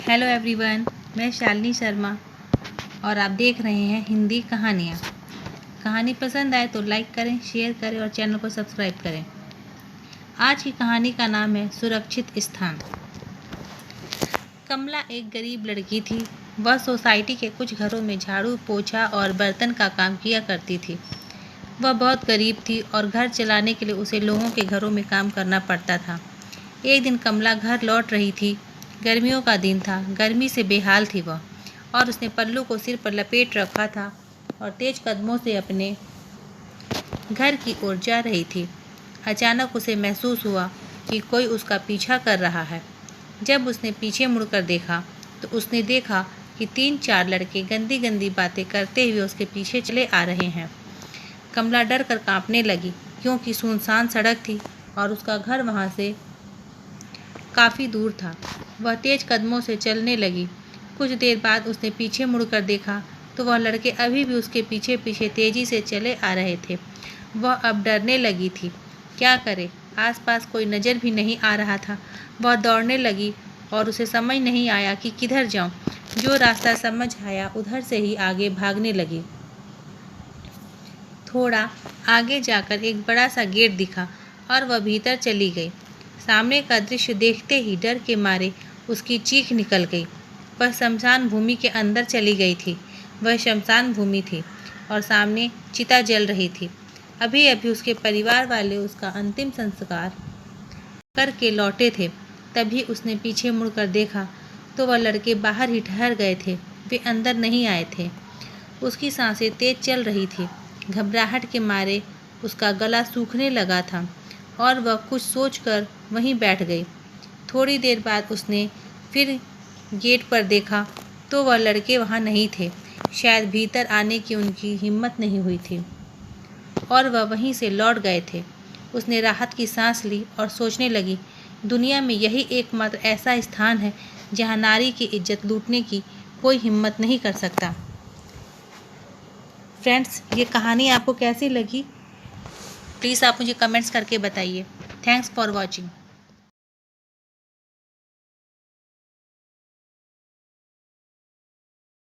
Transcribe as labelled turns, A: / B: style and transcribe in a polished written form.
A: Hello everyone, मैं शालिनी शर्मा और आप देख रहे हैं हिंदी कहानियाँ। कहानी पसंद आए तो लाइक करें, शेयर करें और चैनल को सब्सक्राइब करें। आज की कहानी का नाम है सुरक्षित स्थान। कमला एक गरीब लड़की थी। वह सोसाइटी के कुछ घरों में झाड़ू, पोछा और बर्तन का काम किया करती थी। वह बहुत गरीब थी और घर चलाने के लिए उसे लोगों के घरों में काम करना पड़ता था। एक दिन कमला घर लौट रही थी। गर्मियों का दिन था। गर्मी से बेहाल थी वह और उसने पल्लू को सिर पर लपेट रखा था और तेज कदमों से अपने घर की ओर जा रही थी। अचानक उसे महसूस हुआ कि कोई उसका पीछा कर रहा है। जब उसने पीछे मुड़कर देखा तो उसने देखा कि 3-4 लड़के गंदी गंदी बातें करते हुए उसके पीछे चले आ रहे हैं। कमला डर कर काँपने लगी क्योंकि सुनसान सड़क थी और उसका घर वहाँ से काफ़ी दूर था। वह तेज कदमों से चलने लगी। कुछ देर बाद उसने पीछे मुड़कर देखा तो वह लड़के अभी भी उसके पीछे पीछे तेजी से चले आ रहे थे। वह अब डरने लगी थी। क्या करे? आसपास कोई नज़र भी नहीं आ रहा था। वह दौड़ने लगी और उसे समझ नहीं आया कि किधर जाऊं। जो रास्ता समझ आया उधर से ही आगे भागने लगी। थोड़ा आगे जाकर एक बड़ा सा गेट दिखा और वह भीतर चली गई। सामने का दृश्य देखते ही डर के मारे उसकी चीख निकल गई। वह शमशान भूमि के अंदर चली गई थी। वह शमशान भूमि थी और सामने चिता जल रही थी। अभी अभी उसके परिवार वाले उसका अंतिम संस्कार करके लौटे थे। तभी उसने पीछे मुड़कर देखा तो वह लड़के बाहर ही ठहर गए थे। वे अंदर नहीं आए थे। उसकी सांसें तेज चल रही थी। घबराहट के मारे उसका गला सूखने लगा था और वह कुछ सोचकर वहीं बैठ गई। थोड़ी देर बाद उसने फिर गेट पर देखा तो वह लड़के वहाँ नहीं थे। शायद भीतर आने की उनकी हिम्मत नहीं हुई थी और वह वहीं से लौट गए थे। उसने राहत की सांस ली और सोचने लगी, दुनिया में यही एकमात्र ऐसा स्थान है जहाँ नारी की इज्जत लूटने की कोई हिम्मत नहीं कर सकता। फ्रेंड्स, ये कहानी आपको कैसी लगी? प्लीज़ आप मुझे कमेंट्स करके बताइए। Thanks for watching.